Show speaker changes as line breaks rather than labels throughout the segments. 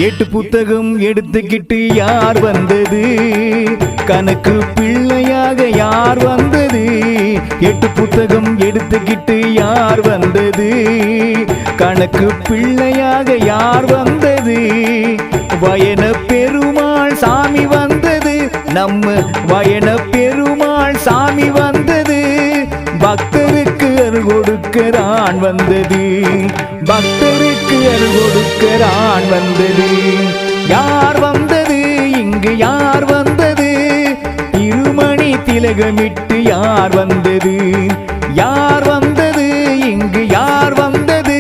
எட்டு புத்தகம் எடுத்துக்கிட்டு யார் வந்தது? கணக்கு பிள்ளையாக யார் வந்தது? எட்டு புத்தகம் எடுத்துக்கிட்டு யார் வந்தது? கணக்கு பிள்ளையாக யார் வந்தது? வயன பெருமாள் சாமி வந்தது, நம்ம வயன பெருமாள் சாமி வந்தது. பக்தருக்கு அருள் கொடுக்கிறான் வந்தது, பக்தருக்கு அருள் கொடுக்கிறான் வந்தது. யார் வந்தது? இங்கு யார் வந்தது? திருமணி திலகமிட்டு யார் வந்தது? யார் வந்தது? இங்கு யார் வந்தது?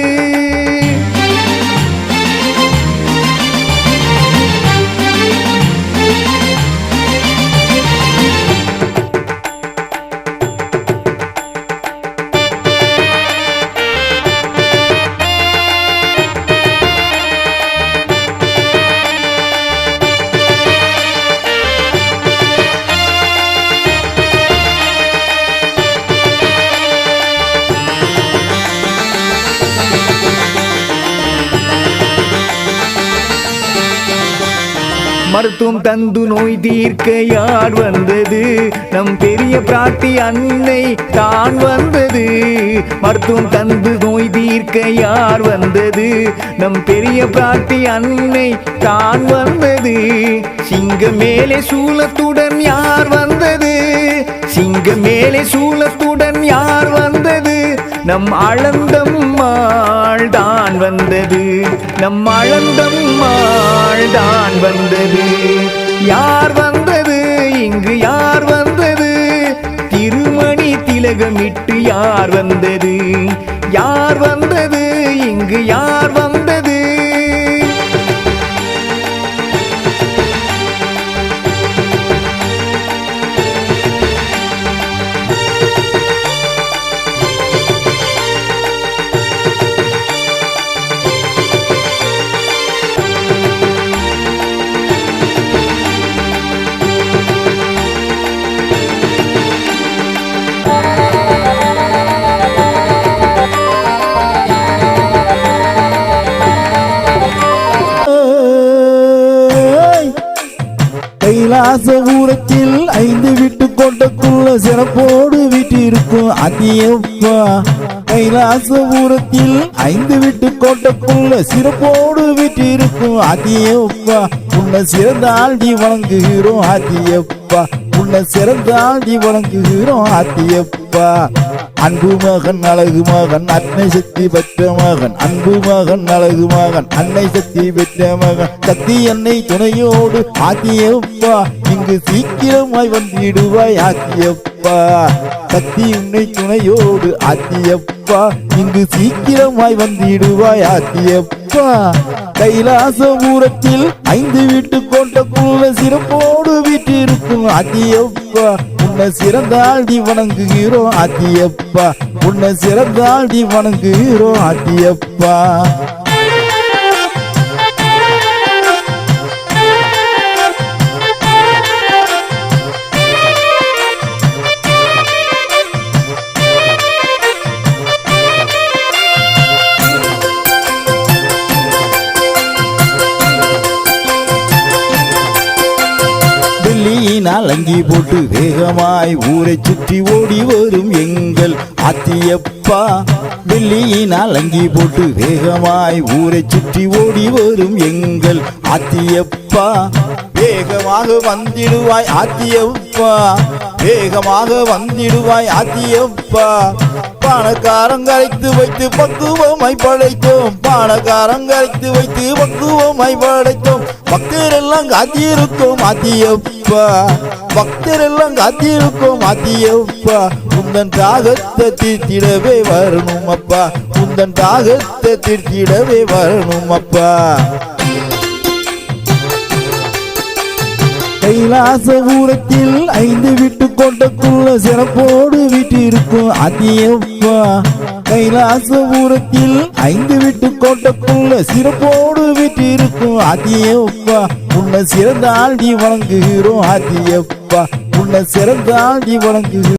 மருத்துவம் தந்து நோய் தீர்க்க யார் வந்தது? நம் பெரிய பிராட்டி அன்னை தான் வந்தது. மருத்துவம் தந்து நோய் தீர்க்க யார் வந்தது? நம் பெரிய பிராட்டி அன்னை தான் வந்தது. சிங்க மேலே சூலத்துடன் யார் வந்தது? சிங்க மேலே சூலத்துடன் யார் வந்தது? நம் அளந்தம்மாள் தான் வந்தது, நம் அளந்தம்மாள் தான் வந்தது. யார் வந்தது? இங்கு யார் வந்தது? திருமணி திலகமிட்டு யார் வந்தது? யார் வந்தது? இங்கு யார் வந்தது?
கைலாசபுரத்தில் 5 வீட்டு கோட்டைக்குள்ள சிறப்போடு வீட்டிருக்கும் அதியப்பா. கைலாசபுரத்தில் 5 வீட்டு கோட்டைக்குள்ள சிறப்போடு வீட்டிருக்கும் அதியப்பா. உன்னை சிறந்தாண்டி வணங்குகிறோம் அதியப்பா, உன்னை சிறந்தாண்டி வணங்குகிறோம் அதியப்பா. அன்பு மகன் அழகு மகன் அன்னை சக்தி பெற்ற மகன், அன்பு மகன் அழகு மகன் அன்னை சக்தி பெற்ற மகன். சக்தி அன்னை துணையோடு ஆத்தியப்பா, இங்கு சீக்கிரமாய் வந்திடுவாய் ஆத்தியப்பா. சக்தி உன்னை துணையோடு ஆத்தியப்பா, இங்கு சீக்கிரமாய் வந்திடுவாய் ஆத்தியப்பா. கைலாசபுரத்தில் 5 வீட்டு கோட்டைக்குள்ள சிறப்போடு வீட்டிருக்கும் ஆத்தியப்பா. உன்னை சிறந்தாண்டி வணங்குகிறோம் ஆத்தியப்பா, உன்னை சிறந்தாண்டி வணங்குகிறோம் ஆத்தியப்பா. வெள்ளியினால் அங்கி போட்டு வேகமாய் ஊரை சுற்றி ஓடி வரும் எங்கள் ஆத்தியப்பா. வெள்ளியினால் அங்கி போட்டு வேகமாய் ஊரை சுற்றி ஓடி வரும் எங்கள் ஆத்தியப்பா. வேகமாக வந்திடுவாய் ஆத்தியப்பா, வேகமாக வந்திடுவாய் ஆத்தியப்பா. பானக்காரங்கரைத்து வைத்து பக்குவமாய் படைத்தோம், பானக்காரங்கரைத்து வைத்து பக்குவமாய் படைத்தோம். பக்தரெல்லாம் காத்திருக்கோம் ஆத்தியப்பா, பக்தரெல்லாம் காத்திருக்கோம் ஆத்தியப்பா. உந்தன் தாகத்தை தீர்த்திடவே வரணும் அப்பா, உந்தன் தாகத்தை தீர்த்திடவே வரணும் அப்பா. கைலாசபுரத்தில் 5 வீட்டு கோட்டைக்குள்ள சிறப்போடு வீட்டிருக்கும் ஆத்தியப்பா. கைலாசபுரத்தில் 5 வீட்டு கோட்டைக்குள்ள சிறப்போடு வீட்டிருக்கும் ஆத்தியப்பா. உன்னை சிறந்தாண்டி வணங்குகிறோம் ஆத்தியப்பா, உன்னை சிறந்தாண்டி வணங்குகிறோம்.